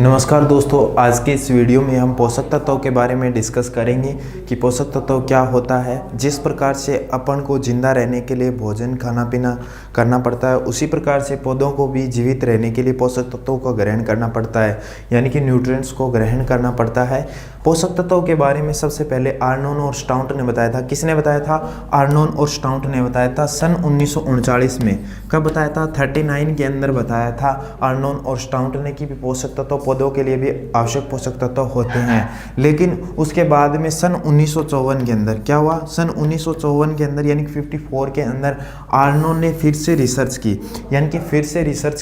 नमस्कार दोस्तों, आज के इस वीडियो में हम पोषक तत्वों के बारे में डिस्कस करेंगे कि पोषक तत्व क्या होता है। जिस प्रकार से अपन को जिंदा रहने के लिए भोजन खाना पीना करना पड़ता है, उसी प्रकार से पौधों को भी जीवित रहने के लिए पोषक तत्वों का ग्रहण करना पड़ता है, यानी कि न्यूट्रिएंट्स को ग्रहण करना पड़ता है। पोषक तत्वों के बारे में सबसे पहले आर्नोन और स्टाउट ने बताया था। किसने बताया था? आर्नोन और स्टाउट ने बताया था सन 1939 में। कब बताया था? 39 के अंदर बताया था आर्नोन और स्टाउट ने कि पोषक तत्व पौधों के लिए भी आवश्यक पोषक तत्व होते हैं। लेकिन उसके बाद में सन 1954 के अंदर क्या हुआ? सन 1954 के अंदर यानी कि 54 के अंदर आर्नोन ने फिर से रिसर्च की, यानी कि फिर से रिसर्च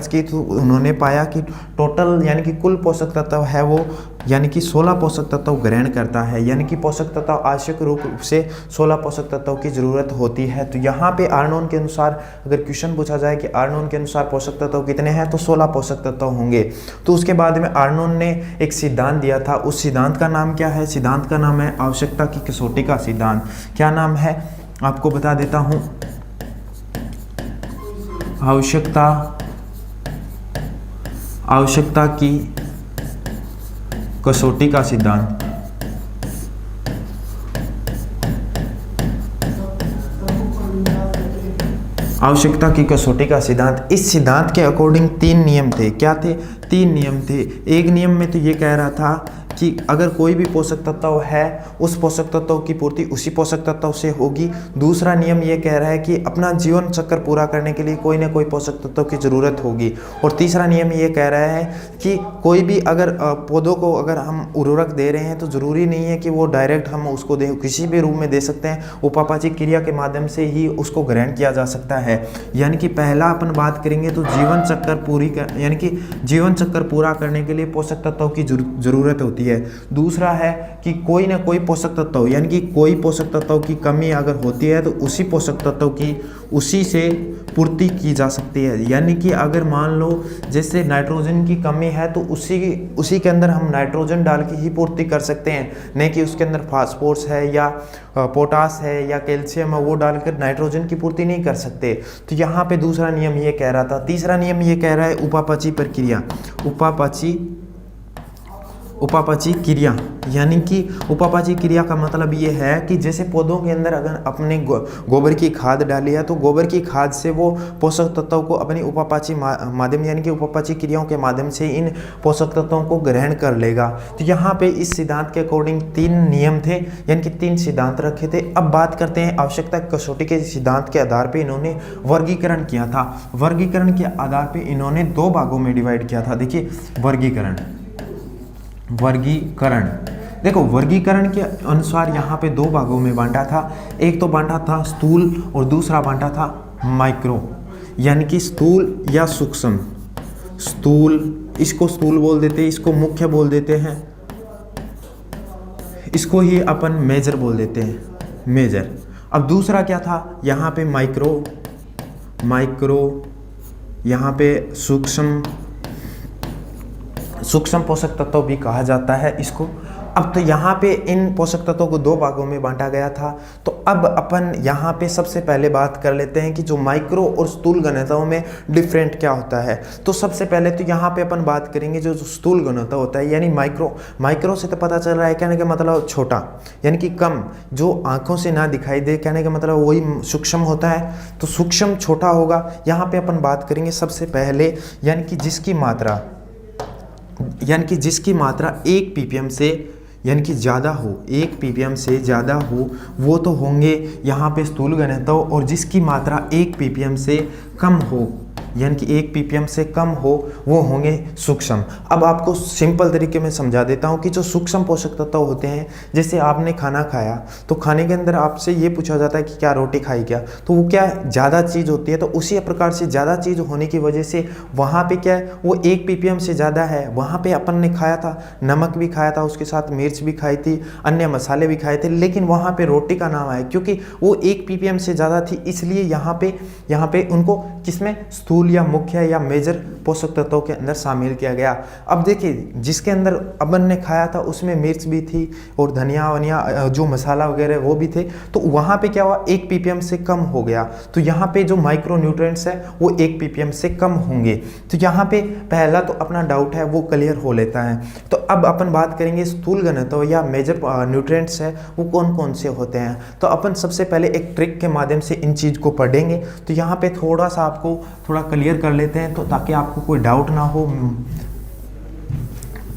की तो उन्होंने पाया कि टोटल यानी कि कुल पोषक तत्व है वो यानी कि 16 पोषक तत्व ग्रहण करता है, यानी कि पोषक तत्व आवश्यक रूप से 16 पोषक तत्वों की ज़रूरत होती है। तो यहाँ पे आर्नोन के अनुसार अगर क्वेश्चन पूछा जाए कि आर्नोन के अनुसार पोषक तत्व कितने हैं, तो 16 पोषक तत्व होंगे। तो उसके बाद में आर्नोन ने एक सिद्धांत दिया था। उस सिद्धांत का नाम क्या है? सिद्धांत का नाम है आवश्यकता की कसौटी का सिद्धांत। क्या नाम है आपको बता देता हूँ। आवश्यकता की कसौटी का सिद्धांत। आवश्यकता की कसौटी का सिद्धांत। इस सिद्धांत के अकॉर्डिंग 3 नियम थे। क्या थे? 3 नियम थे। एक नियम में तो ये कह रहा था कि अगर कोई भी पोषक तत्व है, उस पोषक तत्व की पूर्ति उसी पोषक तत्व से होगी। दूसरा नियम ये कह रहा है कि अपना जीवन चक्र पूरा करने के लिए कोई ना कोई पोषक तत्व की ज़रूरत होगी। और तीसरा नियम ये कह रहा है कि कोई भी अगर पौधों को अगर हम उर्वरक दे रहे हैं तो ज़रूरी नहीं है कि वो डायरेक्ट हम उसको दें, किसी भी रूप में दे सकते हैं। उपापाचिक क्रिया के माध्यम से ही उसको ग्रहण किया जा सकता है। यानी कि पहला अपन बात करेंगे तो जीवन चक्र यानी कि जीवन चक्र पूरा करने के लिए पोषक तत्वों की ज़रूरत होती है। दूसरा है कि कोई ना कोई पोषक तत्व यानी कि कोई पोषक तत्व की कमी अगर होती है तो उसी पोषक तत्व की उसी से पूर्ति की जा सकती है। यानी कि अगर मान लो जैसे नाइट्रोजन की कमी है तो उसी के अंदर हम नाइट्रोजन डाल के ही पूर्ति कर सकते हैं, नहीं कि उसके अंदर फास्फोरस है या पोटास है या कैल्शियम है वो डालकर नाइट्रोजन की पूर्ति नहीं कर सकते। तो यहाँ पे दूसरा नियम ये कह रहा था। तीसरा नियम ये कह रहा है उपापचयी प्रक्रिया। उपापचयी क्रिया यानी कि उपापचयी क्रिया का मतलब ये है कि जैसे पौधों के अंदर अगर अपने गोबर की खाद डाली है तो गोबर की खाद से वो पोषक तत्वों को अपनी उपापचयी माध्यम यानी कि उपापचयी क्रियाओं के माध्यम से इन पोषक तत्वों को ग्रहण कर लेगा। तो यहाँ पे इस सिद्धांत के अकॉर्डिंग 3 नियम थे, यानी कि 3 सिद्धांत रखे थे। अब बात करते हैं आवश्यकता कसौटी के सिद्धांत के आधार पर इन्होंने वर्गीकरण किया था। वर्गीकरण के आधार पर इन्होंने 2 भागों में डिवाइड किया था। देखिए वर्गीकरण देखो, वर्गीकरण के अनुसार यहाँ पे 2 भागों में बांटा था। एक तो बांटा था स्थूल और दूसरा बांटा था माइक्रो, यानी कि स्थूल या सूक्ष्म। स्थूल, इसको स्थूल बोल देते हैं, इसको मुख्य बोल देते हैं, इसको ही अपन मेजर बोल देते हैं, मेजर। अब दूसरा क्या था? यहाँ पे माइक्रो, यहाँ पे सूक्ष्म पोषक तत्व भी कहा जाता है इसको। अब तो यहाँ पे इन पोषक तत्वों को 2 भागों में बांटा गया था। तो अब अपन यहाँ पे सबसे पहले बात कर लेते हैं कि जो माइक्रो और स्थूल घनत्वों में डिफरेंट क्या होता है। तो सबसे पहले तो यहाँ पे अपन बात करेंगे जो स्थूल घनत्व होता है, यानी माइक्रो से तो पता चल रहा है, कहने का मतलब छोटा, यानी कि कम, जो आंखों से ना दिखाई दे, कहने का मतलब वही सूक्ष्म होता है। तो सूक्ष्म छोटा होगा। यहाँ पे अपन बात करेंगे सबसे पहले यानी कि जिसकी मात्रा 1 ppm से यानी कि ज़्यादा हो, 1 ppm से ज़्यादा हो, वो तो होंगे यहाँ पे स्थूल घनत्व। और जिसकी मात्रा 1 ppm से कम हो यानी कि 1 ppm से कम हो, वो होंगे सूक्ष्म। अब आपको सिंपल तरीके में समझा देता हूँ कि जो सूक्ष्म पोषक तत्व होते हैं, जैसे आपने खाना खाया तो खाने के अंदर आपसे ये पूछा जाता है कि क्या रोटी खाई क्या, तो वो क्या ज़्यादा चीज़ होती है। तो उसी प्रकार से ज़्यादा चीज़ होने की वजह से वहाँ पे क्या है, वो 1 ppm से ज़्यादा है। वहाँ पे अपन ने खाया था, नमक भी खाया था, उसके साथ मिर्च भी खाई थी, अन्य मसाले भी खाए थे, लेकिन वहाँ पे रोटी का नाम आया क्योंकि वो 1 ppm से ज़्यादा थी। इसलिए यहाँ पे उनको किसमें, स्थूल स्थूल या मुख्य या मेजर पोषक तत्वों के अंदर शामिल किया गया। अब देखिए जिसके अंदर अपन ने खाया था उसमें मिर्च भी थी और धनिया वनिया जो मसाला वगैरह वो भी थे, तो वहाँ पे क्या हुआ 1 ppm से कम हो गया। तो यहाँ पे जो माइक्रो न्यूट्रिएंट्स है वो 1 ppm से कम होंगे। तो यहाँ पे पहला तो अपना डाउट है वो क्लियर हो लेता है। तो अब अपन बात करेंगे स्थूल घनत्व या मेजर न्यूट्रिएंट्स है वो कौन कौन से होते हैं। तो अपन सबसे पहले एक ट्रिक के माध्यम से इन चीज़ को पढ़ेंगे। तो यहाँ पे थोड़ा सा आपको थोड़ा क्लियर कर लेते हैं तो ताकि आपको कोई डाउट ना हो।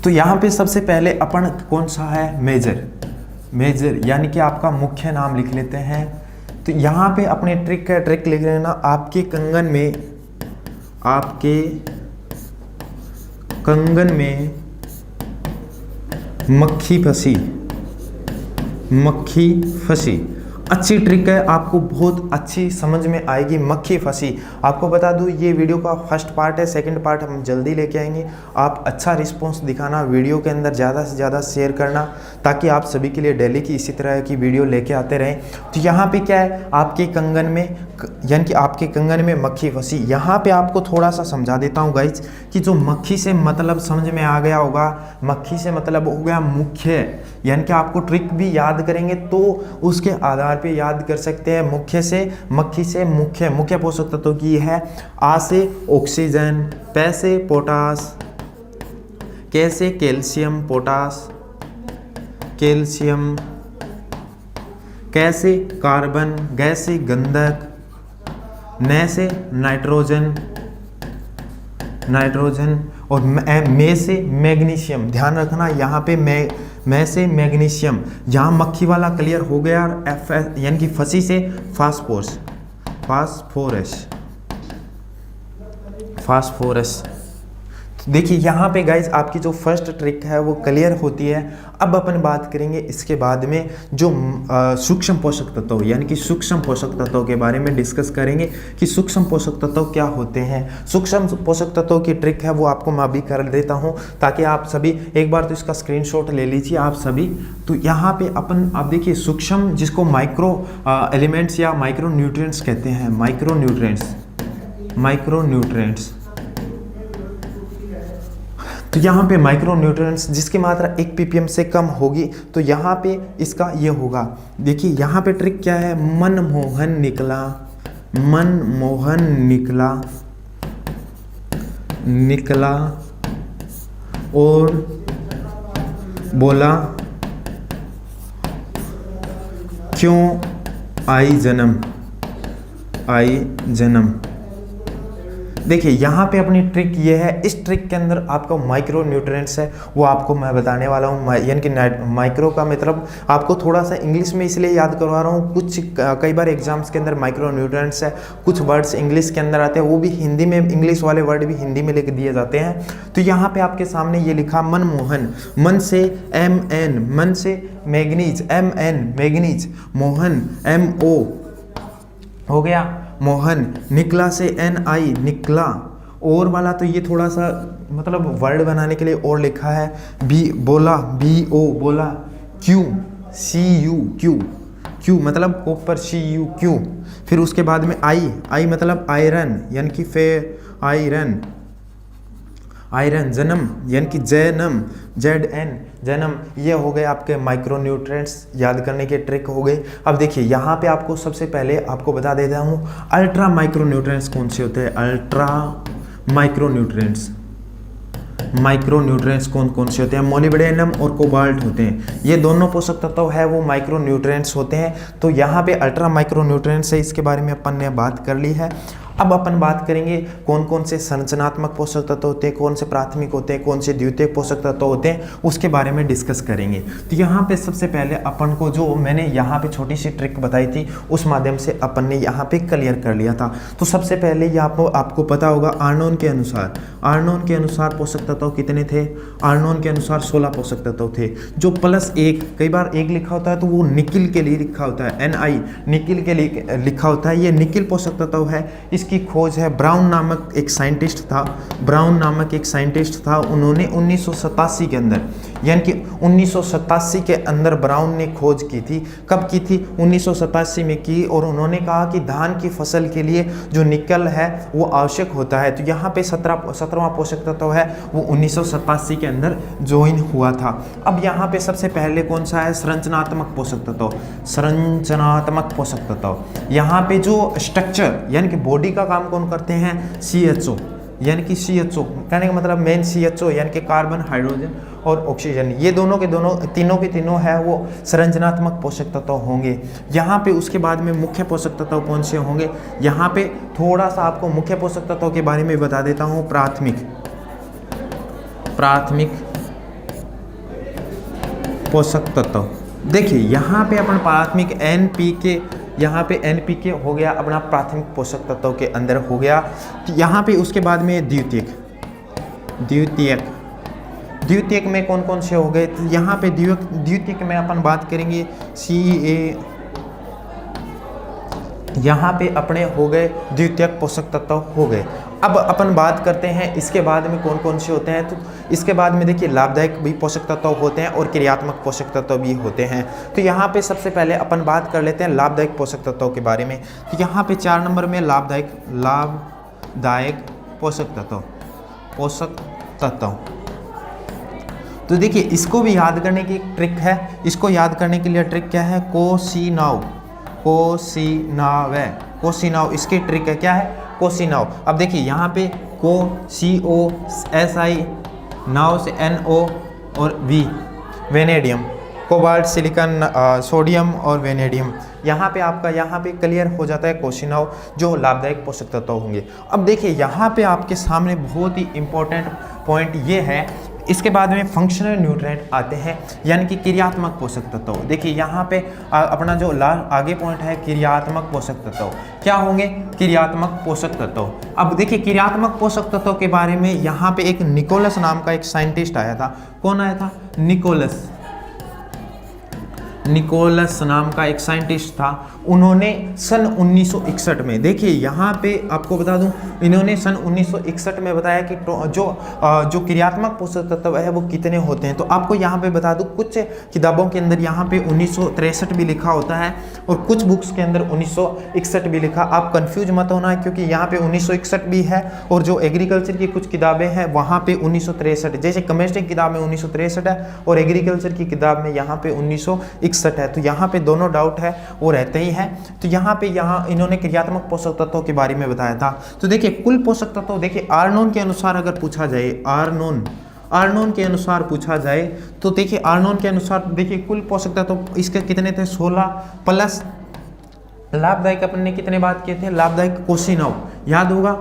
तो यहाँ पे सबसे पहले अपन कौन सा है मेजर यानी कि आपका मुख्य नाम लिख लेते हैं। तो यहाँ पे अपने ट्रिक लिख लेना, आपके कंगन में मक्खी फंसी। अच्छी ट्रिक है, आपको बहुत अच्छी समझ में आएगी। मक्खी फंसी, आपको बता दूं ये वीडियो का फर्स्ट पार्ट है, सेकंड पार्ट हम जल्दी लेके आएंगे। आप अच्छा रिस्पांस दिखाना, वीडियो के अंदर ज़्यादा से ज़्यादा शेयर करना ताकि आप सभी के लिए डेली की इसी तरह की वीडियो लेके आते रहें। तो यहाँ पे क्या है, आपके कंगन में यानी कि आपके कंगन में मक्खी फंसी। यहाँ पे आपको थोड़ा सा समझा देता हूँ गाइज कि जो मक्खी से मतलब समझ में आ गया होगा, मक्खी से मतलब हो गया मुख्य, यानी कि आपको ट्रिक भी याद करेंगे तो उसके आधार पे याद कर सकते हैं। मक्खी से मुख्य पोषक तत्व की है आ से ऑक्सीजन, पै से पोटास, के से कैल्शियम पोटास कैल्शियम, कै से कार्बन, गै से गंधक, नै से नाइट्रोजन और में से मैग्नीशियम। ध्यान रखना यहाँ पे में से मैग्नीशियम, यहाँ मक्खी वाला क्लियर हो गया। एफ यानी कि फंसी से फास्फोरस। देखिए यहाँ पे गाइज आपकी जो फर्स्ट ट्रिक है वो क्लियर होती है। अब अपन बात करेंगे इसके बाद में जो सूक्ष्म पोषक तत्व यानी कि सूक्ष्म पोषक तत्वों के बारे में डिस्कस करेंगे कि सूक्ष्म पोषक तत्व क्या होते हैं। सूक्ष्म पोषक तत्वों की ट्रिक है वो आपको मैं अभी कर देता हूँ ताकि आप सभी एक बार तो इसका स्क्रीनशॉट ले लीजिए आप सभी। तो यहाँ पे अपन आप देखिए सूक्ष्म जिसको माइक्रो एलिमेंट्स या माइक्रो न्यूट्रिएंट्स कहते हैं, माइक्रो न्यूट्रिएंट्स। तो यहाँ पे माइक्रो न्यूट्रिएंट्स जिसकी मात्रा 1 ppm से कम होगी तो यहाँ पे इसका ये होगा। देखिए यहाँ पे ट्रिक क्या है, मनमोहन निकला और बोला क्यों आई जन्म। देखिए यहाँ पे अपनी ट्रिक ये है, इस ट्रिक के अंदर आपका माइक्रो न्यूट्रिएंट्स है वो आपको मैं बताने वाला हूँ। यानी कि माइक्रो का मतलब आपको थोड़ा सा इंग्लिश में इसलिए याद करवा रहा हूँ, कुछ कई बार एग्जाम्स के अंदर माइक्रो न्यूट्रिएंट्स है, कुछ वर्ड्स इंग्लिश के अंदर आते हैं वो भी हिंदी में, इंग्लिश वाले वर्ड भी हिंदी में लिख दिए जाते हैं। तो यहाँ पे आपके सामने ये लिखा मनमोहन, मन से MN, मन से manganese MN manganese, Mohan MO हो गया मोहन, निकला से NI निकला, और वाला तो ये थोड़ा सा मतलब वर्ड बनाने के लिए और लिखा है, बोला BO बोला, क्यू मतलब ऊपर CU, फिर उसके बाद में आई मतलब आयरन यानी कि आयरन, जन्म यानी कि जन्म। ये हो गए आपके माइक्रो न्यूट्रिएंट्स, याद करने के ट्रिक हो गए। अब देखिए यहाँ पे आपको सबसे पहले आपको बता देता हूँ अल्ट्रा माइक्रो न्यूट्रिएंट्स कौन से होते हैं। अल्ट्रा माइक्रो न्यूट्रिएंट्स कौन से होते हैं, मोलिब्डेनम और कोबाल्ट होते हैं। ये दोनों पोषक तत्व है वो माइक्रो न्यूट्रिएंट्स होते हैं। तो यहाँ पे अल्ट्रा माइक्रो न्यूट्रिएंट्स है, इसके बारे में अपन ने बात कर ली है। अब अपन बात करेंगे कौन कौन से संरचनात्मक पोषक तत्व होते हैं, कौन से प्राथमिक होते हैं, कौन से द्वितीयक पोषक तत्व होते हैं, उसके बारे में डिस्कस करेंगे। तो यहाँ पे सबसे पहले अपन को जो मैंने यहाँ पे छोटी सी ट्रिक बताई थी उस माध्यम से अपन ने यहाँ पे क्लियर कर लिया था। तो सबसे पहले ये आपको पता होगा आर्नोन के अनुसार पोषक तत्व कितने थे। आर्नोन के अनुसार 16 पोषक तत्व थे, जो +1, कई बार 1 लिखा होता है तो वो निकिल के लिए लिखा होता है, NI निकिल के लिए लिखा होता है। ये निकिल पोषक तत्व है, इसकी खोज है ब्राउन नामक एक साइंटिस्ट था, उन्होंने 1987 के अंदर यानी कि 1987 के अंदर ब्राउन ने खोज की थी। कब की थी? 1987 में की। और उन्होंने कहा कि धान की फसल के लिए जो निकल है वो आवश्यक होता है। तो यहाँ पे 17वां पोषक तत्व है वो 1987 के अंदर ज्वाइन हुआ था। अब यहाँ पे सबसे पहले कौन सा है? संरचनात्मक पोषक तत्व। संरचनात्मक पोषक तत्व यहाँ पे जो स्ट्रक्चर यानी कि बॉडी का काम कौन करते हैं? CHO, यानी कि CHO कहने का मतलब मेन CHO यानी कि कार्बन, हाइड्रोजन और ऑक्सीजन, ये दोनों के तीनों है वो संरचनात्मक पोषक तत्व होंगे। यहाँ पे उसके बाद में मुख्य पोषक तत्व कौन से होंगे? यहाँ पे थोड़ा सा आपको मुख्य पोषक तत्वों के बारे में बता देता हूँ। प्राथमिक पोषक तत्व, देखिए यहाँ पे अपन प्राथमिक NPK, यहाँ पे NPK हो गया अपना प्राथमिक पोषक तत्व के अंदर हो गया। तो यहाँ पे उसके बाद में द्वितीयक में कौन कौन से हो गए? तो यहाँ पे द्वितीयक में अपन बात करेंगे CA, यहाँ पे अपने हो गए द्वितीयक पोषक तत्व हो गए। अब अपन बात करते हैं इसके बाद में कौन कौन से होते हैं। तो इसके बाद में देखिए लाभदायक भी पोषक तत्व होते हैं और क्रियात्मक पोषक तत्व भी होते हैं। तो यहाँ पे सबसे पहले अपन बात कर लेते हैं लाभदायक पोषक तत्वों के बारे में। तो यहाँ पे 4 नंबर में लाभदायक पोषक तत्व। तो देखिए इसको भी याद करने की एक ट्रिक है। इसको याद करने के लिए ट्रिक क्या है? कोशिनाव इसकी ट्रिक है। क्या है? कोशिनाव। अब देखिए यहाँ पे COSI, नाव से NO और V, vanadium, cobalt, silicon, sodium और वेनेडियम। यहाँ पे आपका क्लियर हो जाता है कोशिनाव जो लाभदायक पोषक तत्व होंगे। अब देखिए यहाँ पे आपके सामने बहुत ही इंपॉर्टेंट पॉइंट ये है। इसके बाद में फंक्शनल न्यूट्रिएंट आते हैं यानी कि क्रियात्मक पोषक तत्व। देखिए यहाँ पे अपना जो आगे पॉइंट है क्रियात्मक पोषक तत्व। क्या होंगे? क्रियात्मक पोषक तत्व। अब देखिए क्रियात्मक पोषक तत्व के बारे में यहाँ पे एक निकोलस नाम का एक साइंटिस्ट आया था। कौन आया था? निकोलस नाम का एक साइंटिस्ट था। उन्होंने सन 1961 में, देखिए यहाँ पे आपको बता दूं, इन्होंने सन 1961 में बताया कि जो क्रियात्मक पोषक तत्व है वो कितने होते हैं। तो आपको यहाँ पे बता दूं कुछ किताबों के अंदर यहाँ पे 1963 भी लिखा होता है और कुछ बुक्स के अंदर 1961 भी लिखा। आप कंफ्यूज मत होना क्योंकि यहाँ पे 1961 भी है और जो एग्रीकल्चर की कुछ किताबें हैं वहाँ पे 1963, जैसे केमिस्ट्री की किताब में 1963 है और एग्रीकल्चर की किताब में यहाँ पे 1961 है। तो यहाँ पे दोनों डाउट है वो रहते ही है। तो यहाँ इन्होंने क्रियात्मक पोषक तत्वों के बारे में बताया था। तो देखिए कुल पोषक तत्व, देखिए आर्नोन के अनुसार अगर पूछा जाए, आर्नोन के अनुसार पूछा जाए तो देखिए आर्नोन के अनुसार देखिए कुल पोषक तत्व इसके कितने थे? 16 प्लस लाभदायक अपन ने कितने बात किए थे? लाभदायक कोशिनाव, याद होगा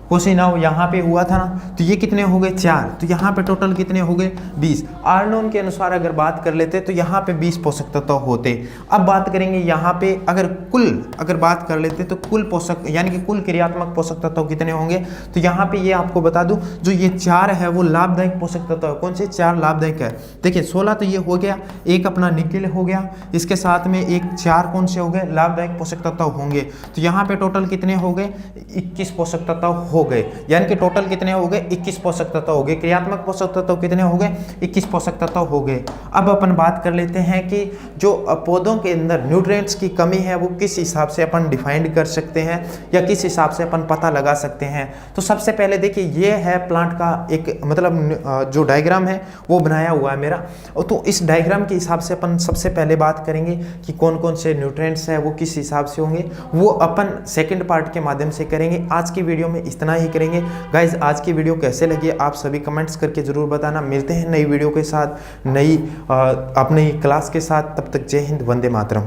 कोशिनाव यहाँ पे हुआ था ना। तो ये कितने हो गए? 4। तो यहाँ पे टोटल कितने हो गए? 20। आर्नोन के अनुसार अगर बात कर लेते तो यहाँ पे 20 पोषक तत्व होते। अब बात करेंगे यहाँ पे अगर बात कर लेते तो कुल पोषक यानी कि कुल क्रियात्मक पोषक तत्व कितने होंगे। तो यहाँ पे ये आपको बता दूं जो ये 4 है वो लाभदायक पोषक तत्व है। कौन से 4 लाभदायक है? देखिए 16 तो ये हो गया, एक अपना निकेल हो गया, इसके साथ में एक 4 कौन से हो गए? लाभदायक पोषक तत्व होंगे। तो यहाँ पे टोटल कितने हो गए? 21 पोषक तत्व हो गए। यानी कि टोटल कितने हो गए? 21 पोषक तत्व हो गए। क्रियात्मक पोषक तत्व कितने हो गए? 21 पोषक तत्व हो गए। अब अपन बात कर लेते हैं कि जो पौधों के अंदर न्यूट्रिएंट्स की कमी है वो किस हिसाब से अपन डिफाइंड कर सकते हैं या किस हिसाब से अपन पता लगा सकते हैं। तो सबसे पहले देखिए ये है प्लांट का एक मतलब जो डायग्राम है वो बनाया हुआ है मेरा। तो इस डायग्राम के हिसाब से अपन सबसे पहले बात करेंगे कि कौन कौन से न्यूट्रिएंट्स है वो किस हिसाब से होंगे, वो अपन सेकेंड पार्ट के माध्यम से करेंगे। आज की वीडियो में इतना ही करेंगे। गाइज आज की वीडियो कैसे लगी आप सभी कमेंट्स करके जरूर बताना। मिलते हैं नई वीडियो के साथ, नई अपनी क्लास के साथ। तब तक जय हिंद, वंदे मातरम।